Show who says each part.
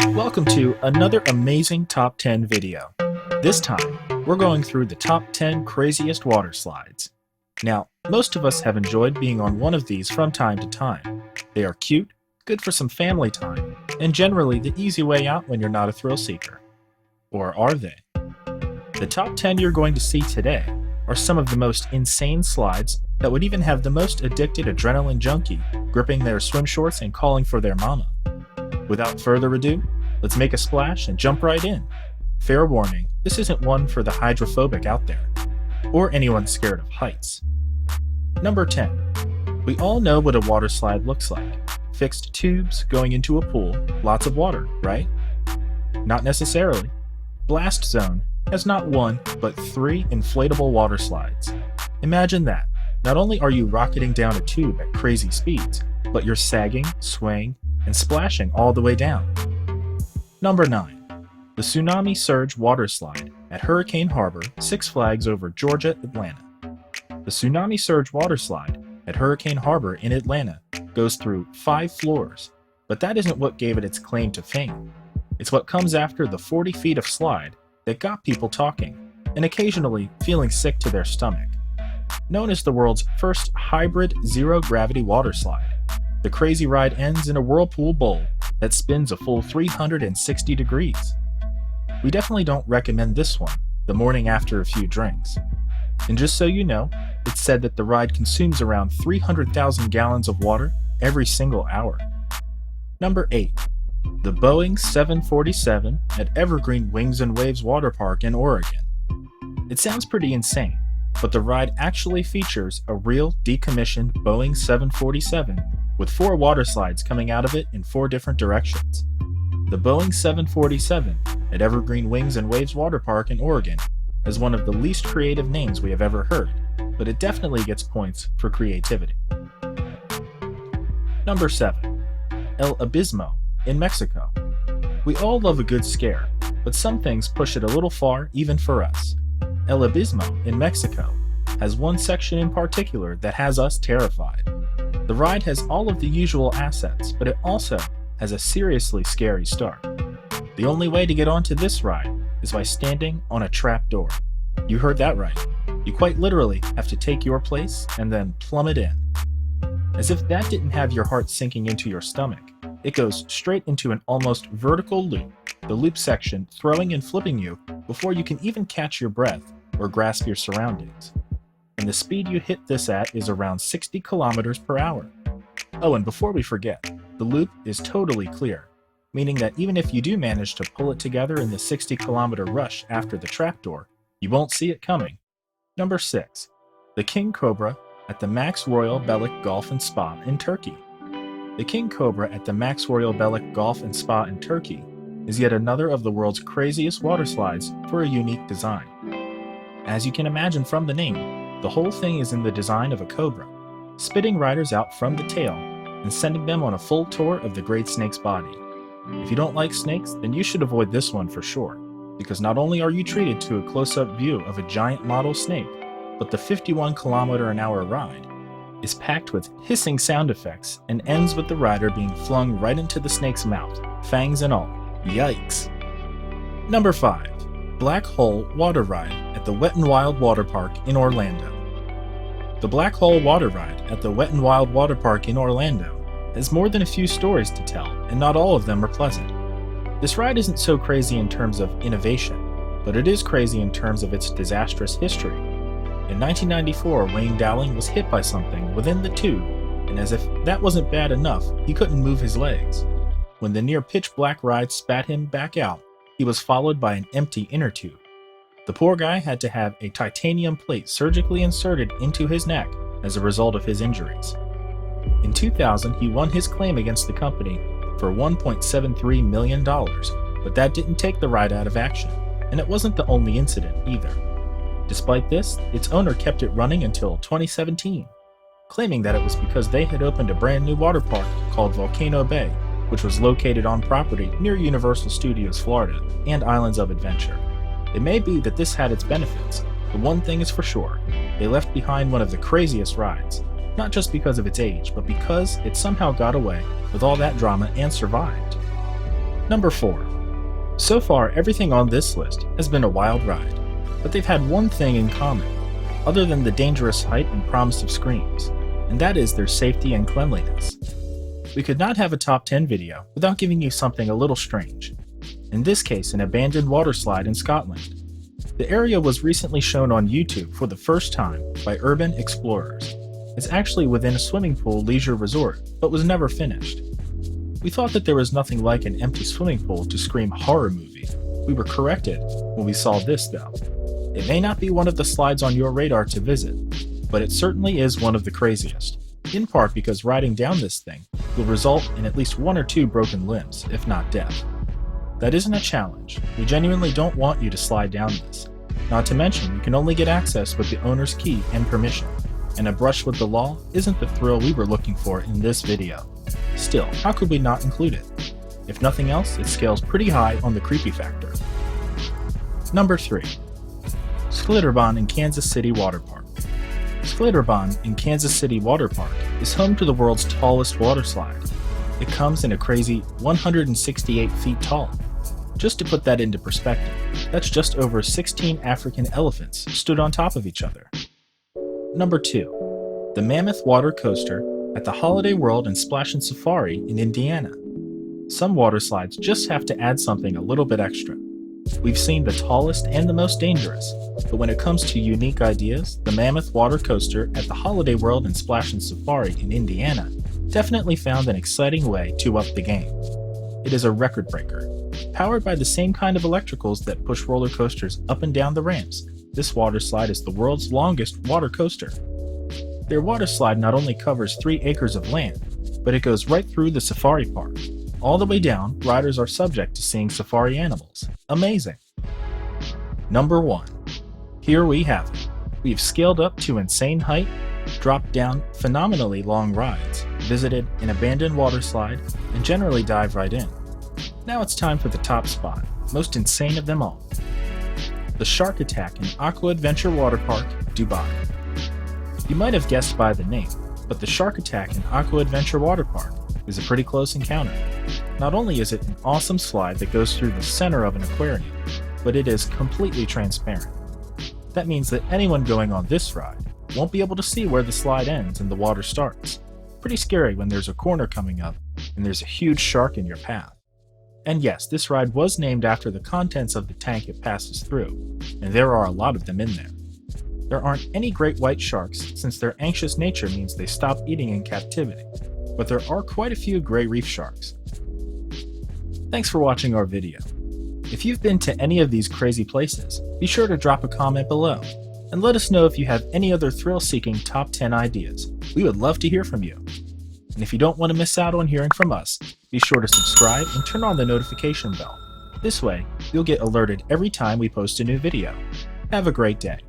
Speaker 1: Welcome to another amazing Top 10 video. This time, we're going through the top 10 craziest water slides. Now, most of us have enjoyed being on one of these from time to time. They are cute, good for some family time, and generally the easy way out when you're not a thrill seeker. Or are they? The top 10 you're going to see today are some of the most insane slides that would even have the most addicted adrenaline junkie gripping their swim shorts and calling for their mama. Without further ado, let's make a splash and jump right in. Fair warning, this isn't one for the hydrophobic out there, or anyone scared of heights. Number 10. We all know what a water slide looks like. Fixed tubes going into a pool, lots of water, right? Not necessarily. Blast Zone has not one, but 3 inflatable water slides. Imagine that. Not only are you rocketing down a tube at crazy speeds, but you're sagging, swaying, and splashing all the way down. Number 9. The Tsunami Surge Waterslide at Hurricane Harbor, 6 Flags over Georgia, Atlanta. The Tsunami Surge Waterslide at Hurricane Harbor in Atlanta goes through 5 floors, but that isn't what gave it its claim to fame. It's what comes after the 40 feet of slide that got people talking, and occasionally feeling sick to their stomach. Known as the world's first hybrid zero-gravity water slide, the crazy ride ends in a whirlpool bowl that spins a full 360 degrees. We definitely don't recommend this one the morning after a few drinks. And just so you know, it's said that the ride consumes around 300,000 gallons of water every single hour. Number 8. The Boeing 747 at Evergreen Wings and Waves Waterpark in Oregon. It sounds pretty insane, but the ride actually features a real decommissioned Boeing 747 with 4 water slides coming out of it in 4 different directions. The Boeing 747 at Evergreen Wings and Waves Waterpark in Oregon is one of the least creative names we have ever heard, but it definitely gets points for creativity. Number 7. El Abismo in Mexico. We all love a good scare, but some things push it a little far even for us. El Abismo in Mexico has one section in particular that has us terrified. The ride has all of the usual assets, but it also has a seriously scary start. The only way to get onto this ride is by standing on a trapdoor. You heard that right. You quite literally have to take your place and then plummet in. As if that didn't have your heart sinking into your stomach, it goes straight into an almost vertical loop, the loop section throwing and flipping you before you can even catch your breath or grasp your surroundings. And the speed you hit this at is around 60 kilometers per hour. Oh, and before we forget, the loop is totally clear, meaning that even if you do manage to pull it together in the 60-kilometer rush after the trapdoor, you won't see it coming. Number 6. The King Cobra at the Maxx Royal Belek Golf and Spa in Turkey. The King Cobra at the Maxx Royal Belek Golf and Spa in Turkey is yet another of the world's craziest water slides for a unique design. As you can imagine from the name, the whole thing is in the design of a cobra, spitting riders out from the tail and sending them on a full tour of the great snake's body. If you don't like snakes, then you should avoid this one for sure, because not only are you treated to a close-up view of a giant model snake, but the 51-kilometer-an-hour ride is packed with hissing sound effects and ends with the rider being flung right into the snake's mouth, fangs and all. Yikes! Number 5. Black Hole Water Ride at the Wet n Wild Waterpark in Orlando. The Black Hole Water Ride at the Wet n Wild Waterpark in Orlando has more than a few stories to tell, and not all of them are pleasant. This ride isn't so crazy in terms of innovation, but it is crazy in terms of its disastrous history. In 1994, Wayne Dowling was hit by something within the tube, and as if that wasn't bad enough, he couldn't move his legs. When the near pitch-black ride spat him back out, he was followed by an empty inner tube. The poor guy had to have a titanium plate surgically inserted into his neck as a result of his injuries. In 2000, he won his claim against the company for $1.73 million, but that didn't take the ride out of action, and it wasn't the only incident either. Despite this, its owner kept it running until 2017, claiming that it was because they had opened a brand new water park called Volcano Bay, which was located on property near Universal Studios Florida and Islands of Adventure. It may be that this had its benefits, but one thing is for sure, they left behind one of the craziest rides, not just because of its age, but because it somehow got away with all that drama and survived. Number 4. So far, everything on this list has been a wild ride, but they've had one thing in common, other than the dangerous height and promise of screams, and that is their safety and cleanliness. We could not have a top 10 video without giving you something a little strange. In this case, an abandoned waterslide in Scotland. The area was recently shown on YouTube for the first time by urban explorers. It's actually within a swimming pool leisure resort, but was never finished. We thought that there was nothing like an empty swimming pool to scream horror movie. We were corrected when we saw this though. It may not be one of the slides on your radar to visit, but it certainly is one of the craziest, in part because riding down this thing will result in at least 1 or 2 broken limbs, if not death. That isn't a challenge. We genuinely don't want you to slide down this. Not to mention, you can only get access with the owner's key and permission, and a brush with the law isn't the thrill we were looking for in this video. Still, how could we not include it? If nothing else, it scales pretty high on the creepy factor. Number 3. Schlitterbahn in Kansas City Waterpark. Schlitterbahn in Kansas City Waterpark is home to the world's tallest waterslide. It comes in a crazy 168 feet tall. Just to put that into perspective, that's just over 16 African elephants stood on top of each other. Number 2. The Mammoth water coaster at the Holiday World and Splashin Safari in Indiana. Some waterslides just have to add something a little bit extra. We've seen the tallest and the most dangerous, but when it comes to unique ideas, the Mammoth water coaster at the Holiday World and Splashin Safari in Indiana definitely found an exciting way to up the game. It is a record breaker. Powered by the same kind of electricals that push roller coasters up and down the ramps, this waterslide is the world's longest water coaster. Their waterslide not only covers 3 acres of land, but it goes right through the safari park. All the way down, riders are subject to seeing safari animals. Amazing! Number 1. Here we have it. We've scaled up to insane height, dropped down phenomenally long rides, visited an abandoned waterslide, and generally dive right in. Now it's time for the top spot, most insane of them all. The Shark Attack in Aquadventure Waterpark, Dubai. You might have guessed by the name, but the Shark Attack in Aquadventure Waterpark is a pretty close encounter. Not only is it an awesome slide that goes through the center of an aquarium, but it is completely transparent. That means that anyone going on this ride won't be able to see where the slide ends and the water starts. Pretty scary when there's a corner coming up and there's a huge shark in your path. And yes, this ride was named after the contents of the tank it passes through, and there are a lot of them in there. There aren't any great white sharks since their anxious nature means they stop eating in captivity, but there are quite a few gray reef sharks. Thanks for watching our video. If you've been to any of these crazy places, be sure to drop a comment below, and let us know if you have any other thrill-seeking top 10 ideas. We would love to hear from you. And if you don't want to miss out on hearing from us, be sure to subscribe and turn on the notification bell. This way, you'll get alerted every time we post a new video. Have a great day.